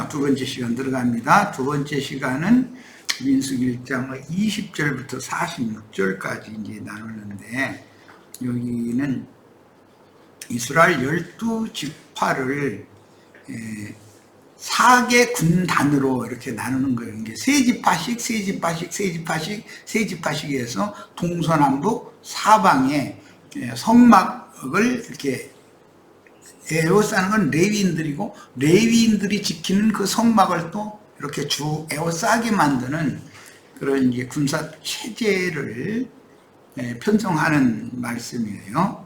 두 번째 시간 들어갑니다. 두 번째 시간은 민수기 1장의 20절부터 46절까지 이제 나누는데, 여기는 이스라엘 12지파를 4개 군단으로 이렇게 나누는 거예요. 이게 세 지파씩 해서 동서남북 사방에 성막을 이렇게 에워싸는 건 레위인들이고, 레위인들이 지키는 그 성막을 또 이렇게 에워싸게 만드는 그런 이제 군사 체제를 편성하는 말씀이에요.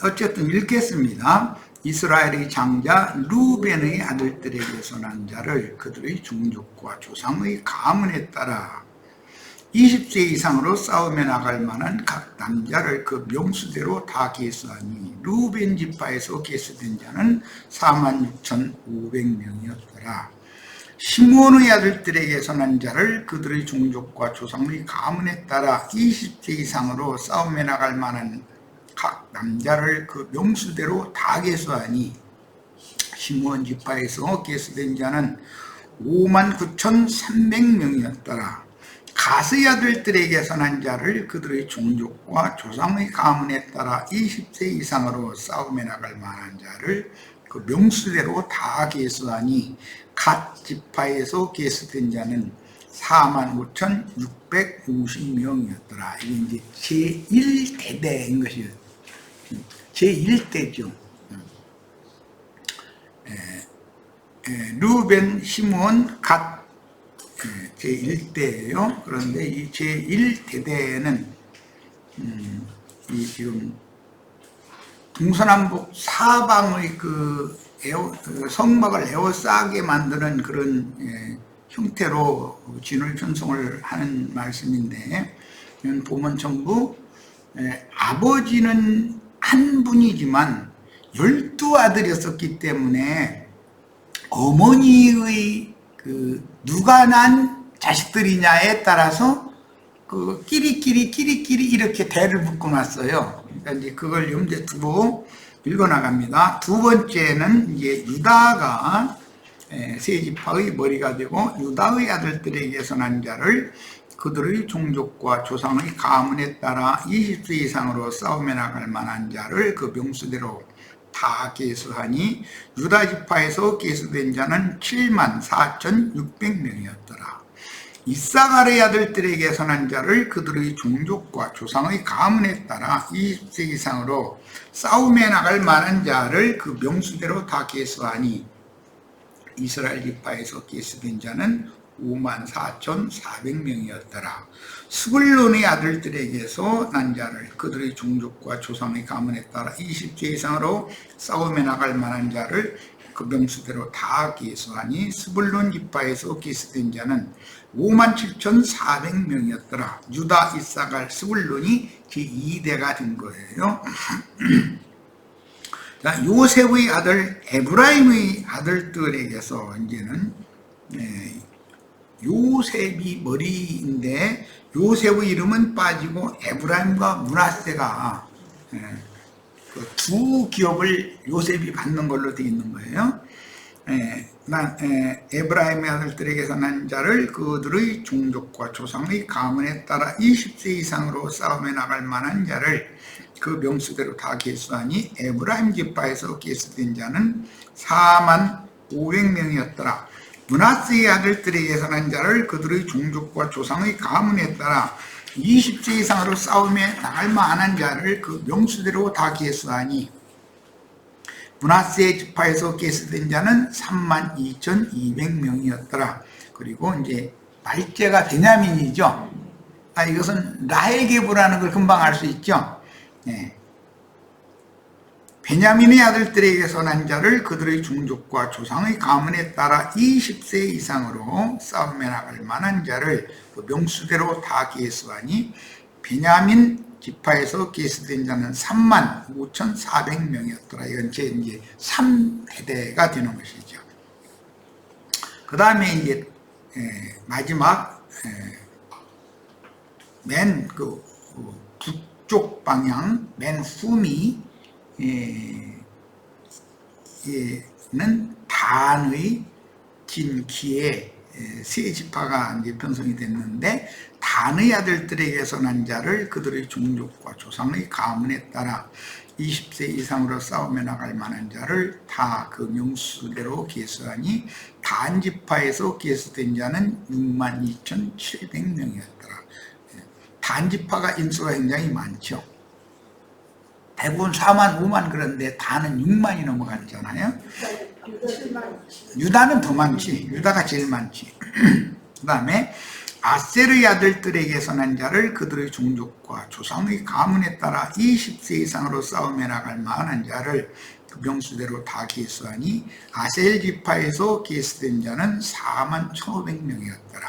어쨌든 읽겠습니다. 이스라엘의 장자 루벤의 아들들에게서 난 자를 그들의 종족과 조상의 가문에 따라 20세 이상으로 싸움에 나갈 만한 각 남자를 그 명수대로 다 계수하니 루벤 지파에서 계수된 자는 46,500명이었더라. 시므온의 아들들에게서 난 자를 그들의 종족과 조상의 가문에 따라 20세 이상으로 싸움에 나갈 만한 각 남자를 그 명수대로 다 계수하니 시므온 지파에서 계수된 자는 59,300명이었더라. 가스의 아들들에게서 난 자를 그들의 종족과 조상의 가문에 따라 20세 이상으로 싸움에 나갈 만한 자를 그 명수대로 다 계수하니 갓 지파에서 계수된 자는 45,650명이었더라. 이게 이제 제1대대인 것이요. 제1대죠. 루벤, 시므온, 갓 제1대예요. 그런데 이 제1대대는 이 지금 동서남북 사방의 그 성막을 에워싸게 만드는 그런 형태로 진을 편성을 하는 말씀인데, 보면 전부 아버지는 한 분이지만 12아들이었기 때문에 어머니의 그 누가 난 자식들이냐에 따라서 그 끼리끼리 이렇게 대를 묶어놨어요. 그러니까 이제 그걸 염두에 두고 읽어나갑니다. 두 번째는 이제 유다가 세 지파의 머리가 되고 유다의 아들들에게서 난 자를 그들의 종족과 조상의 가문에 따라 20세 이상으로 싸움에 나갈 만한 자를 그 명수대로 다 계수하니 유다 지파에서 계수된 자는 74,600명이었더라. 이사갈의 아들들에게서 난 자를 그들의 종족과 조상의 가문에 따라 20세 이상으로 싸움에 나갈 만한 자를 그 명수대로 다 계수하니 이스라엘 지파에서 계수된 자는 54,400명이었더라. 스불론의 아들들에게서 난 자를 그들의 종족과 조상의 가문에 따라 20세 이상으로 싸움에 나갈 만한 자를 그 명수대로 다 계수하니 스불론 지파에서 계수된 자는 57,400명이었더라. 유다, 이사갈, 스불론이 제2대가 된 거예요. 요셉의 아들 에브라임의 아들들에게서 이제는 요셉이 머리인데 요셉의 이름은 빠지고 에브라임과 므낫세가 그 두 기업을 요셉이 받는 걸로 되어 있는 거예요. 에브라임의 아들들에게서 난 자를 그들의 종족과 조상의 가문에 따라 20세 이상으로 싸움에 나갈 만한 자를 그 명수대로 다 계수하니 에브라임 지파에서 계수된 자는 45,500명이었더라. 므낫세의 아들들에게서 난 자를 그들의 종족과 조상의 가문에 따라 20세 이상으로 싸움에 나갈 만한 자를 그 명수대로 다 계수하니 므낫세 지파에서 계수된 자는 32,200명이었더라. 그리고 이제 말째가 베냐민이죠. 이것은 라헬 계보라는 걸 금방 알 수 있죠. 베냐민의 아들들에게서 난 자를 그들의 종족과 조상의 가문에 따라 20세 이상으로 싸움에 나갈 만한 자를 그 명수대로 다 계수하니 베냐민 지파에서 계수된 자는 35,400명이었더라. 이건 이제 3대가 되는 것이죠. 그 다음에 이제 마지막 맨 그 북쪽 방향 맨 후미 는 단의 빚진 기에 세 지파가 이제 편성이 됐는데, 단의 아들들에게서 난 자를 그들의 종족과 조상의 가문에 따라 20세 이상으로 싸움에 나갈 만한 자를 다 그 명수대로 계수하니, 단 지파에서 계수된 자는 62,700명이었더라. 단 지파가 인수가 굉장히 많죠. 대부분 4만, 5만 그런데 단은 6만이 넘어갔잖아요. 유다는 더 많지. 유다가 제일 많지. 그 다음에 아셀의 아들들에게서 난 자를 그들의 종족과 조상의 가문에 따라 20세 이상으로 싸움에 나갈 만한 자를 그 명수대로 다 계수하니, 아셀 지파에서 계수된 자는 41,500명이었더라.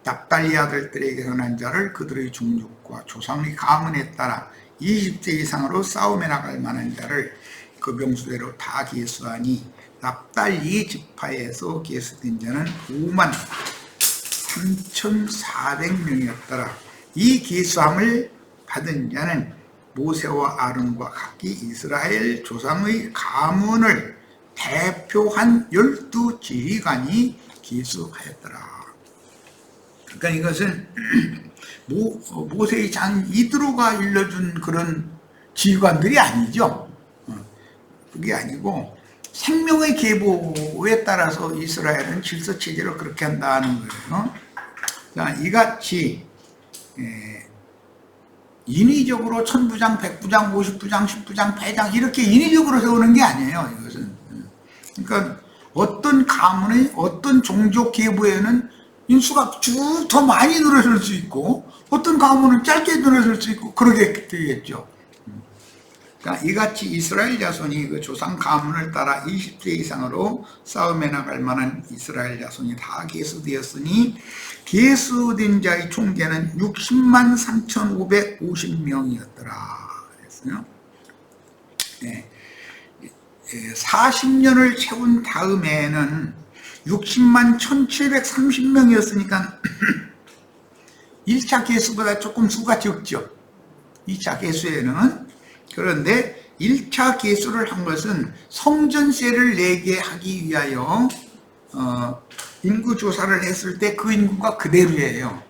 납달리 아들들에게서 난 자를 그들의 종족과 조상의 가문에 따라 20세 이상으로 싸움에 나갈 만한 자를 그 명수대로 다 계수하니, 납달리 지파에서 계수된 자는 53,400명이었더라. 이 계수함을 받은 자는 모세와 아론과 각기 이스라엘 조상의 가문을 대표한 12지휘관이 계수하였더라. 그러니까 이것은 모세의 장 이드로가 일러준 그런 지휘관들이 아니죠. 그게 아니고 생명의 계보에 따라서 이스라엘은 질서체제로 그렇게 한다는 거예요. 자, 이같이 인위적으로 1000부장, 100부장, 50부장, 10부장, 배장 이렇게 인위적으로 세우는 게 아니에요. 이것은. 그러니까 어떤 가문의 어떤 종족 계보에는 인수가 쭉 더 많이 늘어설 수 있고, 어떤 가문은 짧게 늘어설 수 있고, 그러게 되겠죠. 그러니까 이같이 이스라엘 자손이 그 조상 가문을 따라 20세 이상으로 싸움에 나갈 만한 이스라엘 자손이 다 계수되었으니, 계수된 자의 총계는 60만 3,550명이었더라. 그랬어요. 네. 40년을 채운 다음에는 60만 1,730명이었으니까 1차 계수보다 조금 수가 적죠. 2차 계수에는. 그런데 1차 계수를 한 것은 성전세를 내게 하기 위하여 인구 조사를 했을 때 그 인구가 그대로예요.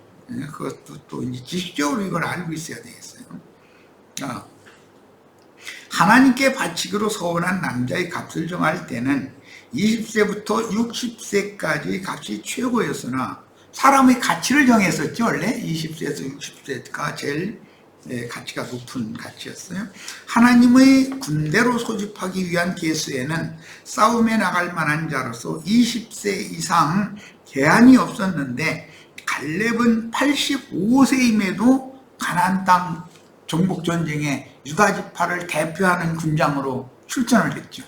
그것도 또 이제 지식적으로 이걸 알고 있어야 되겠어요. 하나님께 바치기로 서원한 남자의 값을 정할 때는 20세부터 60세까지 값이 최고였으나, 사람의 가치를 정했었죠. 원래 20세에서 60세가 제일 가치가 높은 가치였어요. 하나님의 군대로 소집하기 위한 계수에는 싸움에 나갈 만한 자로서 20세 이상 제한이 없었는데, 갈렙은 85세임에도 가나안 땅 정복 전쟁에 유다 지파를 대표하는 군장으로 출전을 했죠.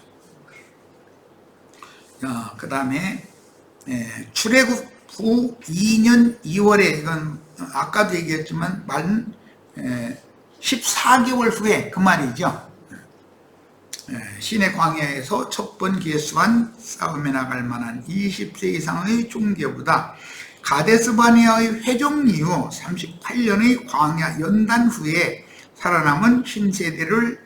그 다음에 출애굽 후 2년 2월에, 이건 아까도 얘기했지만 만 14개월 후에 그 말이죠. 시내 광야에서 첫 번 계수한 싸움에 나갈 만한 20세 이상의 총계보다 가데스바네아의 회종 이후 38년의 광야 연단 후에 살아남은 신세대를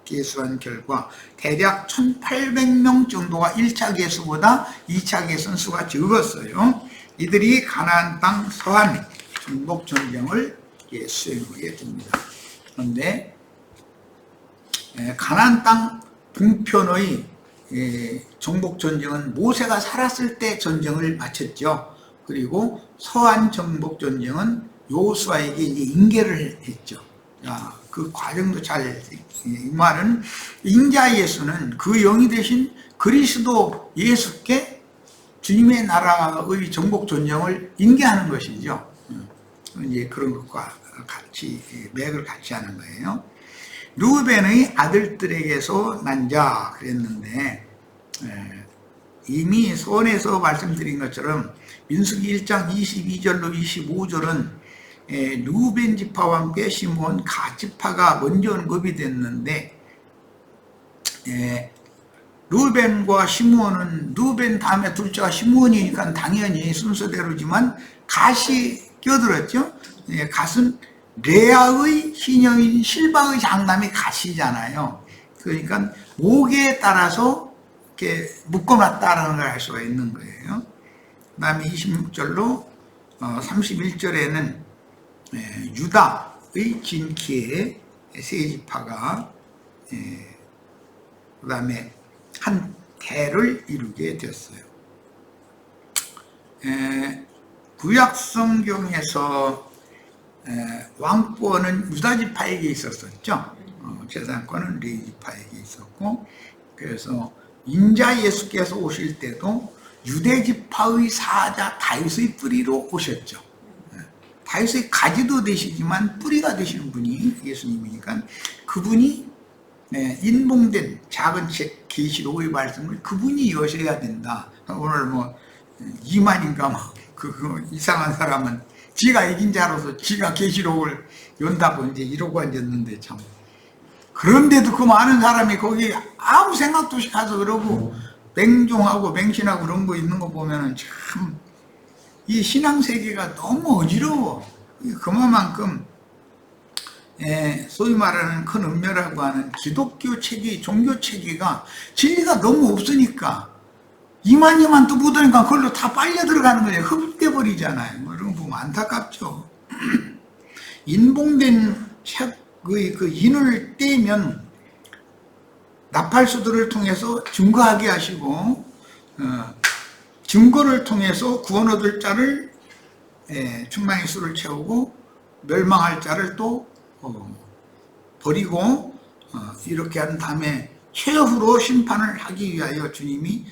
계수한 결과 대략 1,800명 정도가 1차 계수보다 2차 계수는 수가 적었어요. 이들이 가나안 땅 서한 정복 전쟁을 수행하게 됩니다. 그런데 가나안 땅 동편의 정복 전쟁은 모세가 살았을 때 전쟁을 마쳤죠. 그리고 서한 정복 전쟁은 여호수아에게 이제 인계를 했죠. 그 과정도 이 말은 인자 예수는 그 영이 되신 그리스도 예수께 주님의 나라의 정복 전쟁을 인계하는 것이죠. 이제 그런 것과 같이 맥을 같이 하는 거예요. 루벤의 아들들에게서 난 자 그랬는데, 이미 서원에서 말씀드린 것처럼 민수기 1장 22절로 25절은 루벤 지파와 함께 시므온 갓 지파가 먼저 언급이 됐는데, 루벤과 시므온은, 루벤 다음에 둘째가 시므온이니까 당연히 순서대로지만 갓이 껴들었죠. 갓은 레아의 시녀인 실바의 장남이 갓이잖아요. 그러니까 목에 따라서 이렇게 묶어놨다라는 걸 알 수가 있는 거예요. 그 다음에 26절로 31절에는 유다의 진키의 세 지파가 그 다음에 한 대를 이루게 되었어요. 구약 성경에서 왕권은 유다 지파에게 있었었죠. 재산권은 레위 지파에게 있었고, 그래서 인자 예수께서 오실 때도 유대 지파의 사자 다윗의 뿌리로 오셨죠. 다윗의 가지도 되시지만 뿌리가 되시는 분이 예수님이니까 그분이 인봉된 작은 책 계시록의 말씀을 그분이 여셔야 된다. 오늘 뭐 이만인가 그 이상한 사람은 지가 이긴 자로서 지가 계시록을 연다고 이제 이러고 앉았는데, 참 그런데도 그 많은 사람이 거기 아무 생각도 없이 가서 그러고 맹종하고 맹신하고 그런 거 있는 거 보면은 참 이 신앙 세계가 너무 어지러워. 그만큼 소위 말하는 큰 은멸이라고 하는 기독교 체계, 종교 체계가 진리가 너무 없으니까 이만이만 또 묻으니까 그걸로 다 빨려 들어가는 거예요. 흡입돼 버리잖아요. 뭐 이런 거 보면 안타깝죠. 인봉된 책의 그 인을 떼면 나팔수들을 통해서 증거하게 하시고, 증거를 통해서 구원 얻을 자를 충만히 수를 채우고 멸망할 자를 또 버리고, 이렇게 한 다음에 최후로 심판을 하기 위하여 주님이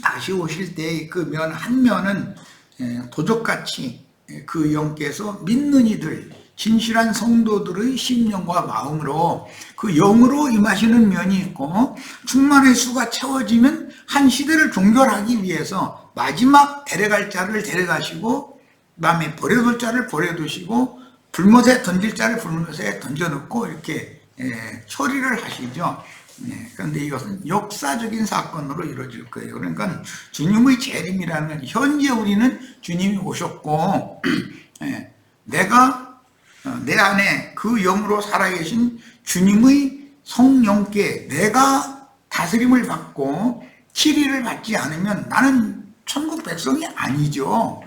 다시 오실 때 그 면 한 면은 도적같이 그 영께서 믿는 이들, 진실한 성도들의 심령과 마음으로 그 영으로 임하시는 면이 있고, 충만의 수가 채워지면 한 시대를 종결하기 위해서 마지막 데려갈 자를 데려가시고, 그 다음에 버려둘 자를 버려두시고, 불못에 던질 자를 불못에 던져놓고 이렇게 처리를 하시죠. 그런데 이것은 역사적인 사건으로 이루어질 거예요. 그러니까 주님의 재림이라는 건 현재 우리는 주님이 오셨고 내가 내 안에 그 영으로 살아계신 주님의 성령께 내가 다스림을 받고 치리를 받지 않으면 나는 천국 백성이 아니죠.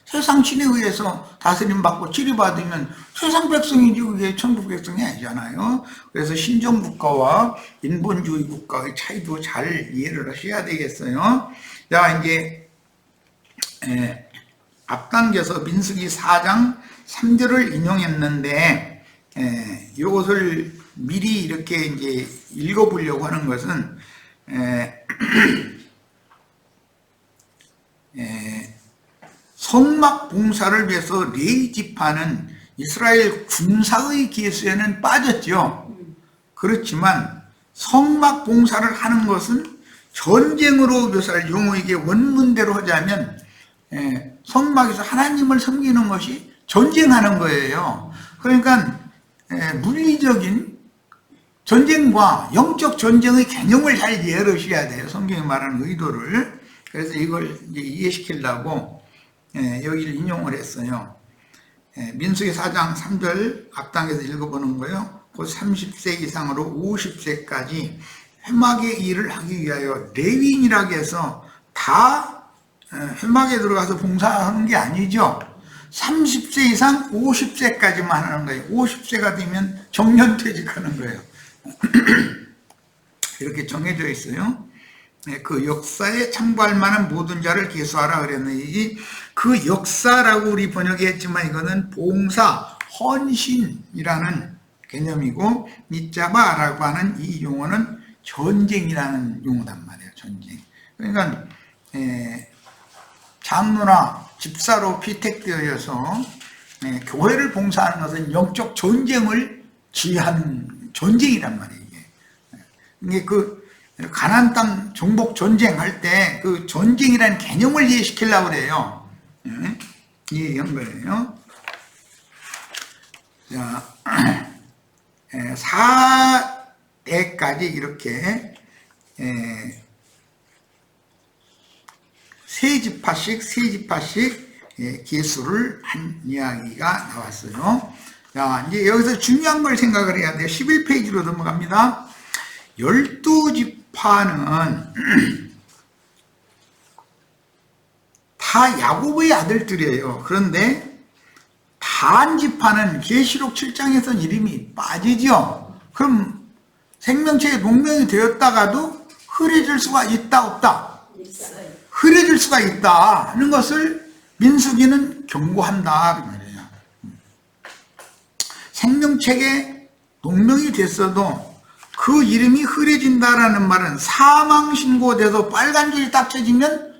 세상 신에 의해서 다스림 받고 치리 받으면 세상 백성이지 그게 천국 백성이 아니잖아요. 그래서 신정국가와 인본주의 국가의 차이도 잘 이해를 하셔야 되겠어요. 자, 이제 앞당겨서 민수기 4장 3절을 인용했는데, 이것을 미리 이렇게 이제 읽어보려고 하는 것은 성막 봉사를 위해서 레위 지파는 이스라엘 군사의 계수에는 빠졌죠. 그렇지만 성막 봉사를 하는 것은 전쟁으로 묘사를 용어에게 원문대로 하자면 성막에서 하나님을 섬기는 것이 전쟁하는 거예요. 그러니까 물리적인 전쟁과 영적 전쟁의 개념을 잘 이해하셔야 돼요. 성경이 말하는 의도를. 그래서 이걸 이제 이해시키려고 여기를 인용을 했어요. 민수기 4장 3절 앞당에서 읽어보는 거예요. 곧 30세 이상으로 50세까지 회막의 일을 하기 위하여 레위인이라고 해서 다 회막에 들어가서 봉사하는 게 아니죠. 30세 이상 50세까지만 하는 거예요. 50세가 되면 정년퇴직하는 거예요. 이렇게 정해져 있어요. 그 역사에 참고할 만한 모든 자를 계수하라 그랬는데, 그 역사라고 우리 번역했지만 이거는 봉사, 헌신이라는 개념이고, 니짜바라고 하는 이 용어는 전쟁이라는 용어단 말이에요. 전쟁. 그러니까 장로나 집사로 피택되어서 교회를 봉사하는 것은 영적 전쟁을 지휘하는 전쟁이란 말이에요. 이게 그 가나안 땅 정복 전쟁할 때 그 전쟁이라는 개념을 이해시키려고 그래요. 이해한 거예요. 자, 4대까지 이렇게 세 지파씩 계수를 한 이야기가 나왔어요. 자, 이제 여기서 중요한 걸 생각을 해야 돼요. 11페이지로 넘어갑니다. 12지파는 다 야곱의 아들들이에요. 그런데 단 지파는 계시록 7장에선 이름이 빠지죠. 그럼 생명체에 농명이 되었다가도 흐려질 수가 있다 없다? 흐려질 수가 있다 하는 것을 민수기는 경고한다 그 말이에요. 생명책에 농명이 됐어도 그 이름이 흐려진다라는 말은 사망 신고돼서 빨간 줄이 딱 쳐지면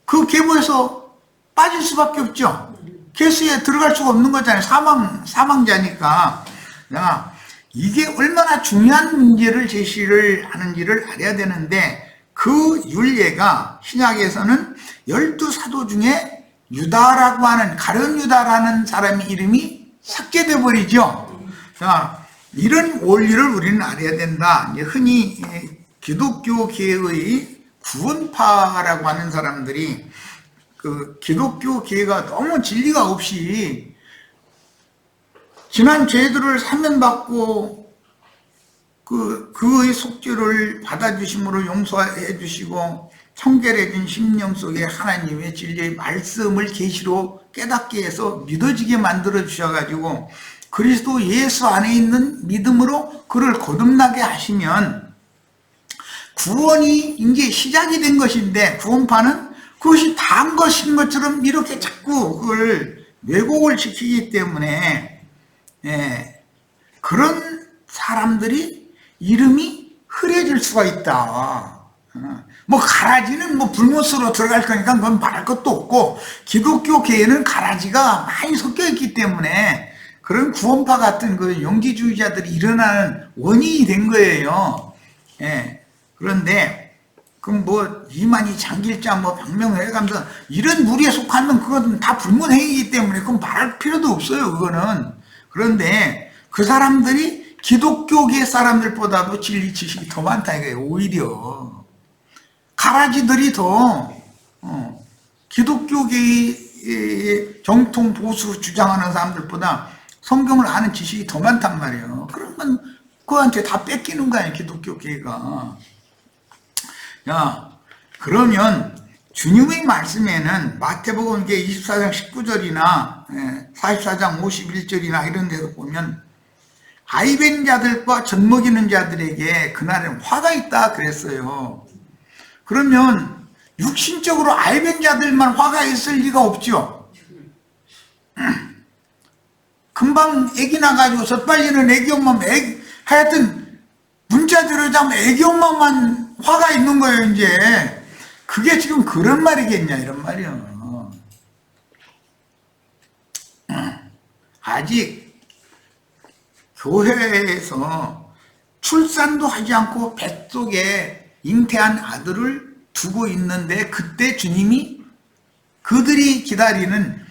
그 계보에서 빠질 수밖에 없죠. 계수에 들어갈 수가 없는 거잖아요. 사망자니까. 이게 얼마나 중요한 문제를 제시를 하는지를 알아야 되는데, 그 율례가 신약에서는 12사도 중에 유다라고 하는, 가룟 유다라는 사람의 이름이 삭제돼 버리죠. 자, 이런 원리를 우리는 알아야 된다. 이제 흔히 기독교계의 구원파라고 하는 사람들이 그 기독교계가 너무 진리가 없이 지난 죄들을 사면받고 그의 속죄를 받아주심으로 용서해 주시고 청결해 진 심령 속에 하나님의 진리의 말씀을 계시로 깨닫게 해서 믿어지게 만들어 주셔가지고 그리스도 예수 안에 있는 믿음으로 그를 거듭나게 하시면 구원이 이제 시작이 된 것인데, 구원파는 그것이 다한 것인 것처럼 이렇게 자꾸 그걸 왜곡을 시키기 때문에 그런 사람들이 이름이 흐려질 수가 있다. 뭐 가라지는 뭐 불못으로 들어갈 거니까 그건 말할 것도 없고, 기독교계에는 가라지가 많이 섞여 있기 때문에 그런 구원파 같은 그 영지주의자들이 일어나는 원인이 된 거예요. 그런데 그럼 뭐 이만희 장길자 뭐 박명회 가면서 이런 무리에 속하면 그건 다 불문행위이기 때문에 그건 말할 필요도 없어요. 그거는. 그런데 그 사람들이 기독교계 사람들보다도 진리 지식이 더 많다 이거예요. 오히려 가라지들이 더 기독교계의 정통 보수 주장하는 사람들보다 성경을 아는 지식이 더 많단 말이에요. 그러면 그한테 다 뺏기는 거 아니에요, 기독교계가. 야, 그러면 주님의 말씀에는 마태복음 24장 19절이나 44장 51절이나 이런 데서 보면 아이벤 자들과 젖먹이는 자들에게 그날은 화가 있다 그랬어요. 그러면 육신적으로 아이벤 자들만 화가 있을 리가 없죠. 금방 애기 나가지고 젖빨리는 애기 엄마, 하여튼 문자 들어자면 애기 엄마만 화가 있는 거예요. 이제 그게 지금 그런 말이겠냐 이런 말이에요. 아직 교회에서 출산도 하지 않고 뱃속에 잉태한 아들을 두고 있는데, 그때 주님이 그들이 기다리는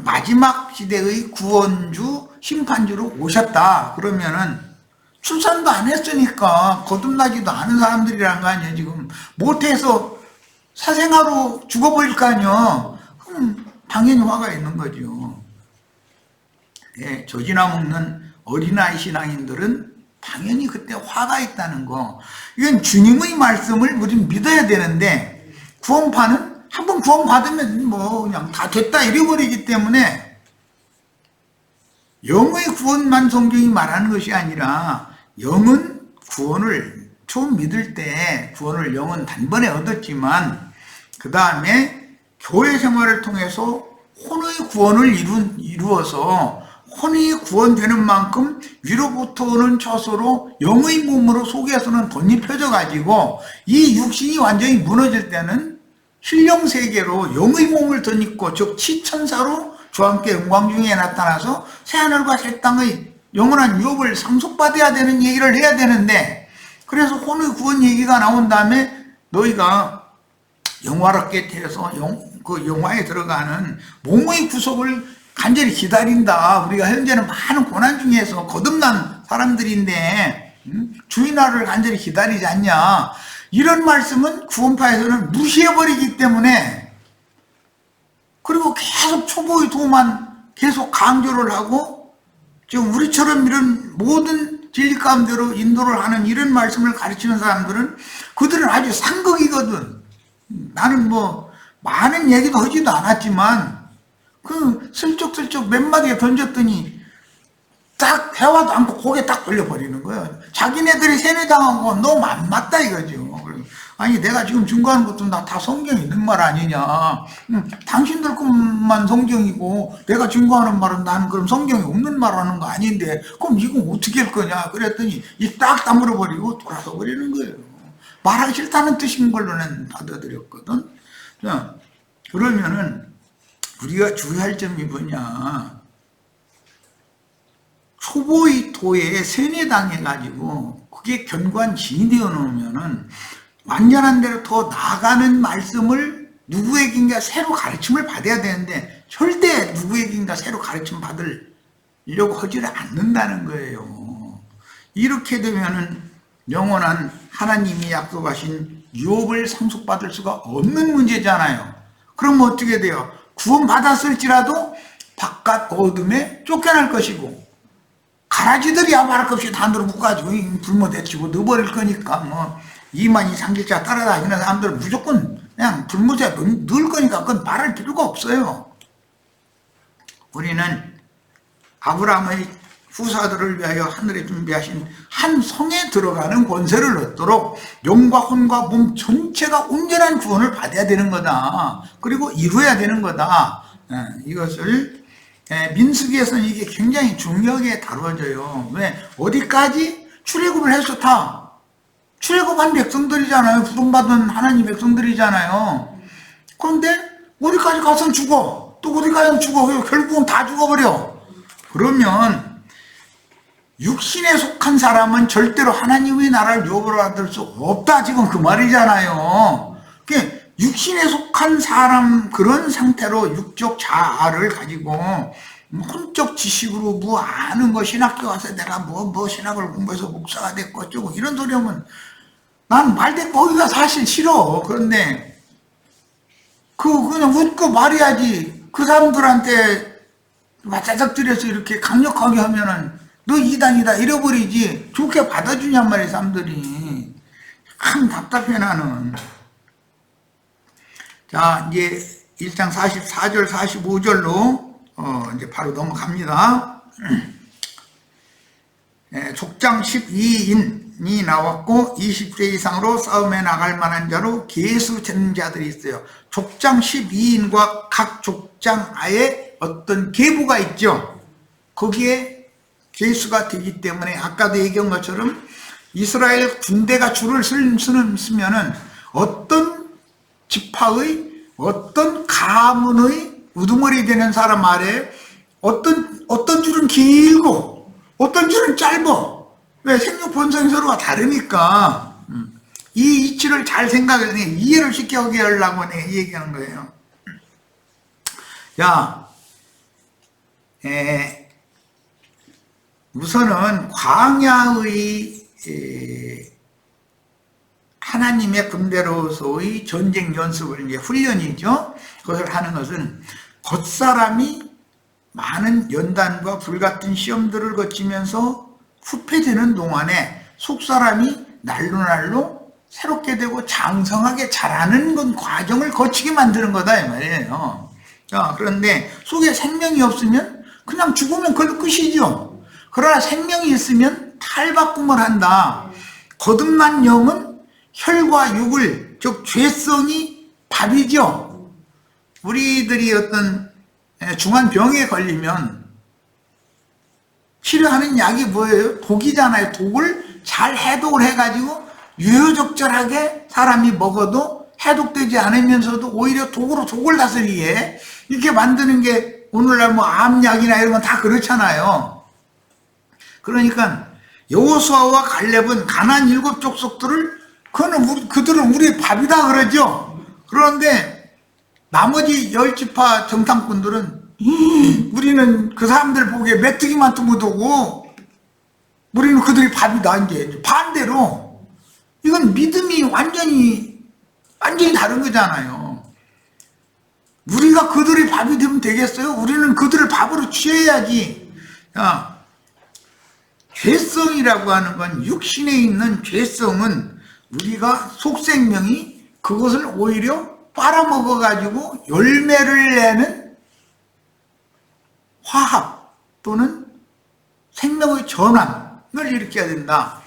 마지막 시대의 구원주 심판주로 오셨다 그러면은 출산도 안 했으니까 거듭나지도 않은 사람들이란 거 아니에요. 지금 못해서 사생아로 죽어버릴 거 아니에요. 그럼 당연히 화가 있는 거죠. 조지나 먹는 어린아이 신앙인들은 당연히 그때 화가 있다는 거. 이건 주님의 말씀을 우리는 믿어야 되는데, 구원파는 한번 구원받으면 뭐 그냥 다 됐다 이래버리기 때문에, 영의 구원만 성경이 말하는 것이 아니라 영은 구원을 처음 믿을 때 구원을 영은 단번에 얻었지만 그 다음에 교회 생활을 통해서 혼의 구원을 이루어서 혼이 구원되는 만큼 위로부터 오는 처소로 영의 몸으로 속에서는 덧입혀져 가지고 이 육신이 완전히 무너질 때는 신령세계로 영의 몸을 덧입고, 즉 치천사로 주와 함께 영광 중에 나타나서 새하늘과 새 땅의 영원한 유업을 상속받아야 되는 얘기를 해야 되는데, 그래서 혼의 구원 얘기가 나온 다음에 너희가 영화롭게 태어서 그 영화에 들어가는 몸의 구속을 간절히 기다린다. 우리가 현재는 많은 고난 중에서 거듭난 사람들인데 주의 날을 간절히 기다리지 않냐. 이런 말씀은 구원파에서는 무시해버리기 때문에, 그리고 계속 초보의 도만 계속 강조를 하고, 지금 우리처럼 이런 모든 진리 가운데로 인도를 하는 이런 말씀을 가르치는 사람들은 그들은 아주 상극이거든. 나는 뭐 많은 얘기도 하지도 않았지만 그 슬쩍슬쩍 몇 마디에 던졌더니 딱 대화도 않고 고개 딱 돌려버리는 거예요. 자기네들이 세뇌당한 건 너무 안 맞다 이거죠. 아니 내가 지금 증거하는 것도 다 성경에 있는 말 아니냐. 당신들 것만 성경이고 내가 증거하는 말은 나는 그럼 성경에 없는 말 하는 거 아닌데 그럼 이건 어떻게 할 거냐 그랬더니 입 딱 다물어 버리고 돌아서 버리는 거예요. 말하기 싫다는 뜻인 걸로는 받아들였거든. 자, 그러면은 우리가 주의할 점이 뭐냐. 초보이토에 세뇌당해가지고 그게 견고한 진이 되어 놓으면은 완전한 대로 더 나아가는 말씀을 누구에게인가 새로 가르침을 받아야 되는데 절대 누구에게인가 새로 가르침 받으려고 하지를 않는다는 거예요. 이렇게 되면은 영원한 하나님이 약속하신 유업을 상속받을 수가 없는 문제잖아요. 그럼 어떻게 돼요? 구원받았을지라도 바깥 어둠에 쫓겨날 것이고 가라지들이야 말할 것 없이 단으로 묶어가지고 불못에 치고 넣어버릴 거니까 뭐 2만 2,3일차 따라다니는 사람들은 무조건 그냥 불못에 넣을 거니까 그건 말할 필요가 없어요. 우리는 아브라함의 후사들을 위하여 하늘에 준비하신 한 성에 들어가는 권세를 얻도록 영과 혼과 몸 전체가 온전한 구원을 받아야 되는 거다. 그리고 이루어야 되는 거다. 이것을 민수기에서는 이게 굉장히 중요하게 다뤄져요. 왜? 어디까지? 출애굽을 해서 다 출애굽한 백성들이잖아요. 부름받은 하나님 백성들이잖아요. 그런데 어디까지 가서는 죽어. 또 어디 가면 죽어. 결국은 다 죽어버려. 그러면 육신에 속한 사람은 절대로 하나님의 나라를 유업으로 받을 수 없다. 지금 그 말이잖아요. 육신에 속한 사람 그런 상태로 육적 자아를 가지고 혼적 지식으로 뭐 아는 거 신학교 와서 내가 뭐 신학을 공부해서 목사가 됐고 어쩌고 이런 소리 하면 난 말대꾸 하기가 사실 싫어. 그런데 그냥 웃고 말해야지. 그 사람들한테 맞자작들여서 이렇게 강력하게 하면은 너 이단이다 잃어버리지. 좋게 받아주냔 말이야 사람들이. 참 답답해 나는. 자, 이제 1장 44절 45절로 이제 바로 넘어갑니다. 족장 12인이 나왔고 20세 이상으로 싸움에 나갈 만한 자로 계수 되는 자들이 있어요. 족장 12인과 각 족장하에 어떤 계보가 있죠. 거기에 계수가 되기 때문에 아까도 얘기한 것처럼 이스라엘 군대가 줄을 서면은 어떤 지파의 어떤 가문의 우두머리 되는 사람 아래 어떤 줄은 길고 어떤 줄은 짧아. 왜? 생육 본성이 서로가 다르니까. 이 이치를 잘 생각해서 이해를 쉽게 하게 하려고 내가 얘기하는 거예요. 자, 우선은 광야의 하나님의 군대로서의 전쟁 연습을 이제 훈련이죠. 그것을 하는 것은 겉사람이 많은 연단과 불같은 시험들을 거치면서 후패되는 동안에 속사람이 날로 새롭게 되고 장성하게 자라는 건 과정을 거치게 만드는 거다 이 말이에요. 자, 그런데 속에 생명이 없으면 그냥 죽으면 그걸로 끝이죠. 그러나 생명이 있으면 탈바꿈을 한다. 거듭난 영은 혈과 육을, 즉 죄성이 밥이죠. 우리들이 어떤 중한 병에 걸리면 치료하는 약이 뭐예요? 독이잖아요. 독을 잘 해독을 해가지고 유효적절하게 사람이 먹어도 해독되지 않으면서도 오히려 독으로 독을 다스리게 이렇게 만드는 게 오늘날 뭐 암약이나 이런 건 다 그렇잖아요. 그러니까 여호수아와 갈렙은 가나안 7 족속들을 그들은 우리의 밥이다 그러죠. 그런데 나머지 10지파 정탐꾼들은 우리는 그 사람들 보기에 메뚜기만 못 오고 우리는 그들이 밥이다. 이제 반대로 이건 믿음이 완전히 다른 거잖아요. 우리가 그들이 밥이 되면 되겠어요? 우리는 그들을 밥으로 취해야지. 자, 죄성이라고 하는 건 육신에 있는 죄성은 우리가 속생명이 그것을 오히려 빨아먹어가지고 열매를 내는 화합 또는 생명의 전환을 일으켜야 된다.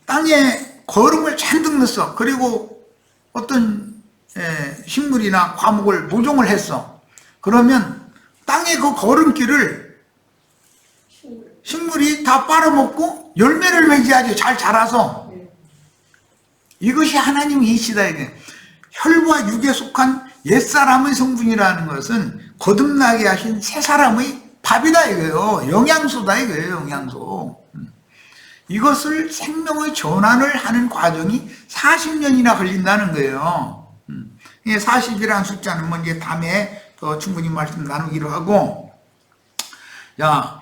땅에 거름을 잔뜩 넣었어. 그리고 어떤 식물이나 과목을 모종을 했어. 그러면 땅의 그 거름기를 식물이 다 빨아먹고 열매를 맺어야지 잘 자라서. 이것이 하나님의 이치다. 이게 혈과 육에 속한 옛사람의 성분이라는 것은 거듭나게 하신 새사람의 밥이다 이거예요. 영양소다 이거예요. 영양소. 이것을 생명의 전환을 하는 과정이 40년이나 걸린다는 거예요. 40이라는 숫자는 뭐 이제 다음에 더 충분히 말씀 나누기로 하고, 자,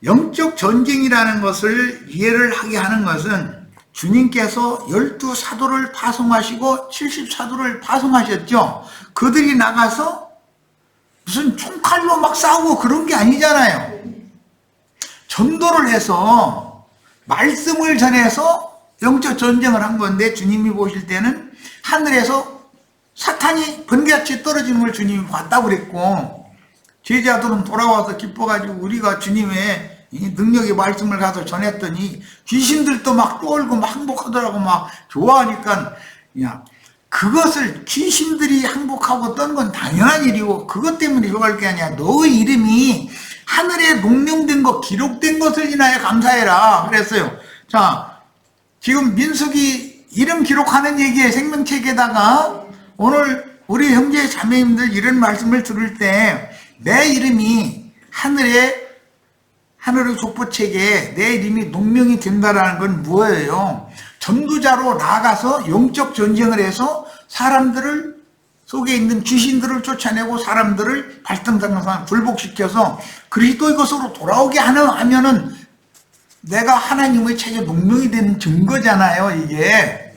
영적 전쟁이라는 것을 이해를 하게 하는 것은 주님께서 12사도를 파송하시고 70사도를 파송하셨죠. 그들이 나가서 무슨 총칼로 막 싸우고 그런 게 아니잖아요. 전도를 해서 말씀을 전해서 영적 전쟁을 한 건데, 주님이 보실 때는 하늘에서 사탄이 번개같이 떨어지는 걸 주님이 봤다고 그랬고, 제자들은 돌아와서 기뻐가지고 우리가 주님의 능력의 말씀을 가서 전했더니 귀신들도 막 떠올고 막 항복하더라고. 막 좋아하니까, 야, 그것을 귀신들이 항복하고 떤 건 당연한 일이고 그것 때문에 그럴 게 아니야. 너의 이름이 하늘에 농명된 것, 기록된 것을 인하여 감사해라 그랬어요. 자, 지금 민수기 이름 기록하는 얘기에 생명책에다가 오늘 우리 형제 자매님들 이런 말씀을 들을 때 내 이름이 하늘의 족보책에 내 이름이 농명이 된다라는 건 뭐예요? 전도자로 나아가서 영적 전쟁을 해서 사람들을 속에 있는 귀신들을 쫓아내고 사람들을 발등상상 굴복시켜서 그리스도의 것으로 돌아오게 하면은 내가 하나님의 책에 농명이 되는 증거잖아요. 이게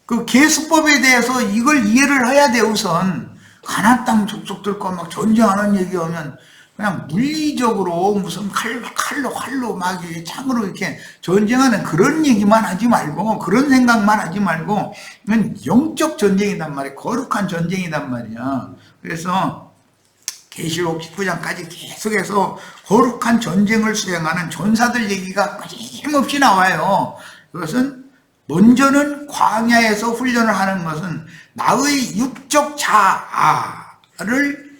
그 계수법에 대해서 이걸 이해를 해야 돼. 우선 가나안 땅 족속들과 막 전쟁하는 얘기하면 그냥 물리적으로 무슨 칼로 막 창으로 이렇게 전쟁하는 그런 얘기만 하지 말고, 그런 생각만 하지 말고, 이건 영적 전쟁이단 말이야. 거룩한 전쟁이단 말이야. 그래서 계시록 19장까지 계속해서 거룩한 전쟁을 수행하는 전사들 얘기가 끊임없이 나와요. 이것은 먼저는 광야에서 훈련을 하는 것은 나의 육적 자아를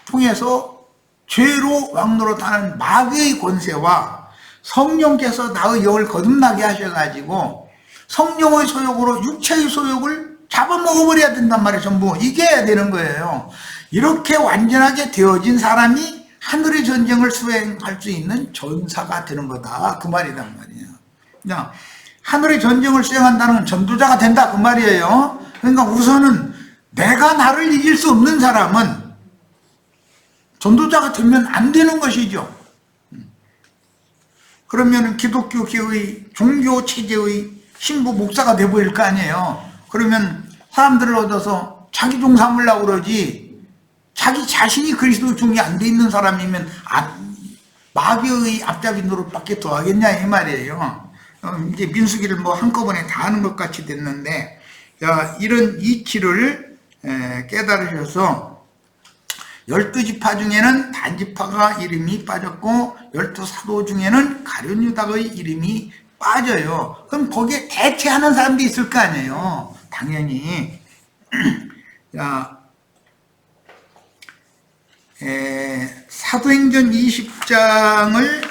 통해서 죄로 왕노릇하는 마귀의 권세와 성령께서 나의 영을 거듭나게 하셔가지고 성령의 소욕으로 육체의 소욕을 잡아먹어버려야 된단 말이에요. 전부 이겨야 되는 거예요. 이렇게 완전하게 되어진 사람이 하늘의 전쟁을 수행할 수 있는 전사가 되는 거다 그 말이란 말이에요. 하늘의 전쟁을 수행한다는 건 전도자가 된다 그 말이에요. 그러니까 우선은 내가 나를 이길 수 없는 사람은 전도자가 되면 안 되는 것이죠. 그러면 기독교계의 종교 체제의 신부 목사가 돼버릴 거 아니에요. 그러면 사람들을 얻어서 자기 종 삼으려고 그러지, 자기 자신이 그리스도 종이 안 돼 있는 사람이면 마귀의 앞잡이 노릇밖에 더 하겠냐 이 말이에요. 이제 민수기를 뭐 한꺼번에 다 하는 것 같이 됐는데, 이런 이치를 깨달으셔서 12지파 중에는 단지파가 이름이 빠졌고 12사도 중에는 가룟 유다의 이름이 빠져요. 그럼 거기에 대체하는 사람도 있을 거 아니에요. 당연히. 사도행전 20장을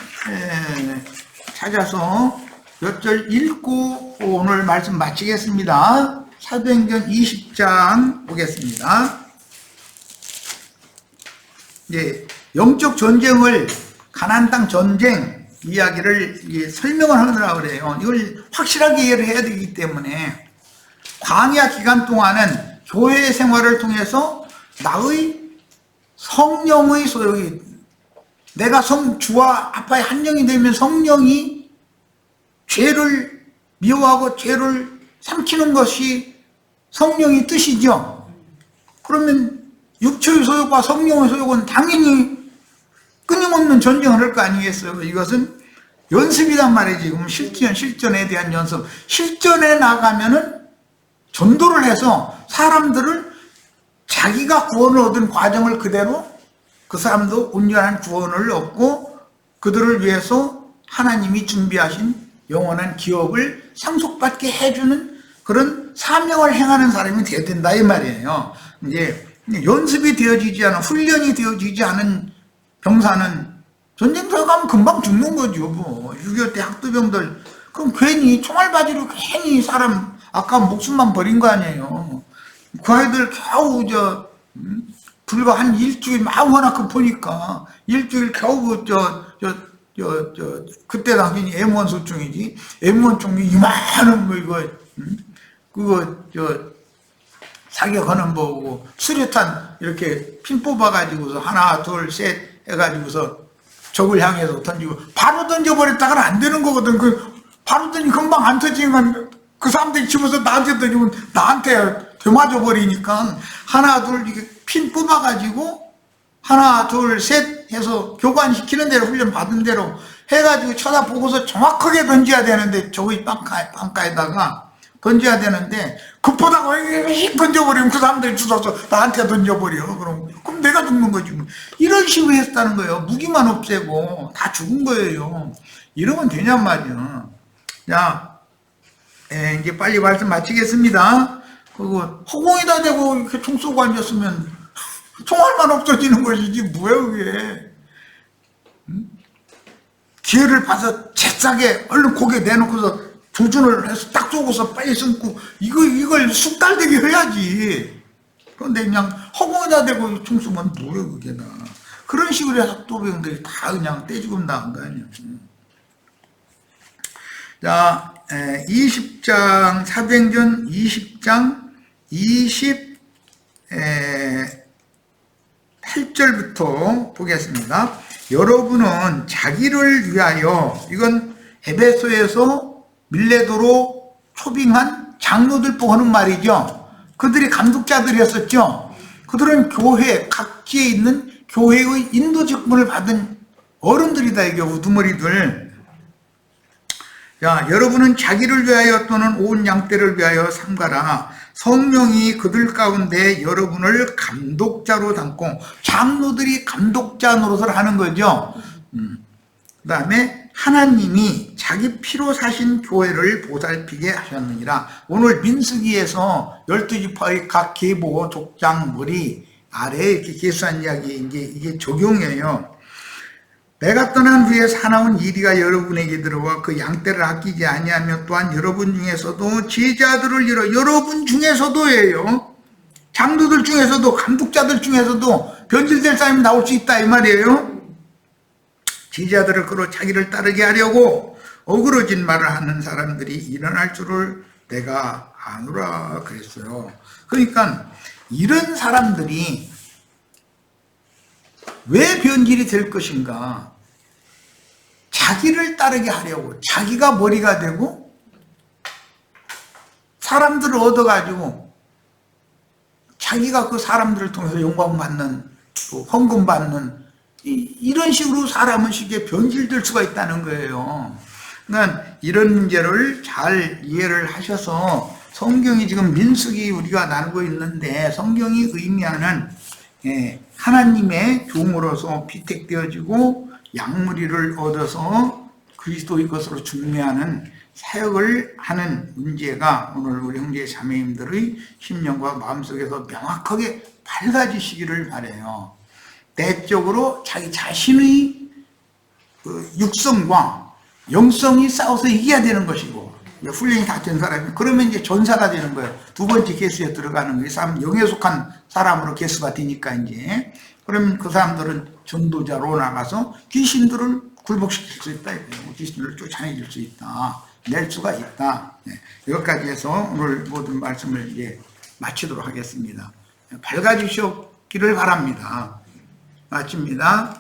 찾아서 몇 절 읽고 오늘 말씀 마치겠습니다. 사도행전 20장 보겠습니다. 이제 영적 전쟁을, 가나안 땅 전쟁 이야기를 설명을 하느라고 그래요. 이걸 확실하게 이해를 해야 되기 때문에 광야 기간 동안은 교회 생활을 통해서 나의 성령의 소욕이, 내가 주와 아빠의 한 영이 되면 성령이 죄를 미워하고 죄를 삼키는 것이 성령의 뜻이죠. 그러면 육체의 소욕과 성령의 소욕은 당연히 끊임없는 전쟁을 할 거 아니겠어요. 이것은 연습이란 말이지. 그럼 실전에 대한 연습. 실전에 나가면은 전도를 해서 사람들을 자기가 구원을 얻은 과정을 그대로 그 사람도 온전한 구원을 얻고 그들을 위해서 하나님이 준비하신 영원한 기업을 상속받게 해주는 그런 사명을 행하는 사람이 되어야 된다 이 말이에요. 이제 연습이 되어지지 않은, 훈련이 되어지지 않은 병사는 전쟁터에 가면 금방 죽는 거죠. 뭐 6.25 때 학도병들 그럼 괜히 총알바지로 괜히 사람 아까 목숨만 버린 거 아니에요. 그 아이들 겨우 불과 한 일주일 막 워낙 급하니까 일주일 겨우 그때 당연히 M1 소총이지. M1 총이 이만한 거 그거 사격하는 거고 수류탄 이렇게 핀 뽑아가지고서 하나 둘 셋 해가지고서 적을 향해서 던지고 바로 던져버렸다가는 안 되는 거거든. 바로 던지면 금방 안 터지면 그 사람들이 집어서 나한테 던지면 나한테 되맞아 버리니까 하나 둘 이렇게 핀 뽑아가지고 하나 둘 셋 해서 교관시키는 대로 훈련 받은 대로 해가지고 쳐다보고서 정확하게 던져야 되는데 저기 빵가에다가 던져야 되는데 급하다고 휙 던져버리면 그 사람들이 주워서 나한테 던져버려. 그럼 내가 죽는 거지. 이런 식으로 했다는 거예요. 무기만 없애고 다 죽은 거예요. 이러면 되냔 말이야. 자, 이제 빨리 말씀 마치겠습니다. 그거 허공에다 대고 이렇게 총 쏘고 앉았으면 총알만 없어지는 것이지 뭐야 그게. 기회를 봐서 채싸게 얼른 고개 내놓고서 조준을 해서 딱 쏘고서 빨리 숨고 이걸 숙달되게 해야지. 그런데 그냥 허공에다 대고 총 쏘면 뭐야 그게 나. 그런 식으로 해서 학도병들이 다 그냥 떼죽음 나온 거 아니야. 자, 20장 사도행전 20장 28절부터 보겠습니다. 여러분은 자기를 위하여, 이건 에베소에서 밀레도로 초빙한 장로들 보는 말이죠. 그들이 감독자들이었었죠. 그들은 교회, 각지에 있는 교회의 인도 직분을 받은 어른들이다, 이게 우두머리들. 자, 여러분은 자기를 위하여 또는 온 양떼를 위하여 삼가라. 성령이 그들 가운데 여러분을 감독자로 담고, 장로들이 감독자 노릇을 하는 거죠. 그 다음에 하나님이 자기 피로 사신 교회를 보살피게 하셨느니라. 오늘 민수기에서 12지파의 각 계보, 족장, 머리 아래에 이렇게 계수한 이야기, 이게 적용이에요. 내가 떠난 후에 사나운 이리가 여러분에게 들어와 그 양떼를 아끼지 아니하며 또한 여러분 중에서도 제자들을 잃어, 여러분 중에서도예요. 장로들 중에서도, 감독자들 중에서도 변질될 사람이 나올 수 있다 이 말이에요. 제자들을 끌어 자기를 따르게 하려고 어그러진 말을 하는 사람들이 일어날 줄을 내가 아노라 그랬어요. 그러니까 이런 사람들이 왜 변질이 될 것인가? 자기를 따르게 하려고, 자기가 머리가 되고 사람들을 얻어가지고 자기가 그 사람들을 통해서 영광받는, 또 헌금받는, 이런 식으로 사람은 쉽게 변질될 수가 있다는 거예요. 그러니까 이런 문제를 잘 이해를 하셔서, 성경이 지금 민수기 우리가 나누고 있는데 성경이 의미하는 하나님의 종으로서 피택되어지고 양무리를 얻어서 그리스도의 것으로 중매하는 사역을 하는 문제가 오늘 우리 형제 자매님들의 심령과 마음속에서 명확하게 밝아지시기를 바라요. 내적으로 자기 자신의 육성과 영성이 싸워서 이겨야 되는 것이고, 훈련이 다 된 사람이 그러면 이제 전사가 되는 거예요. 두 번째 개수에 들어가는 거예요. 사람 영에 속한 사람으로 개수가 되니까 이제 그러면 그 사람들은 전도자로 나가서 귀신들을 굴복시킬 수 있다. 귀신들을 쫓아내줄 수 있다. 낼 수가 있다. 여기까지 해서 오늘 모든 말씀을 이제 마치도록 하겠습니다. 밝아지시기를 바랍니다. 마칩니다.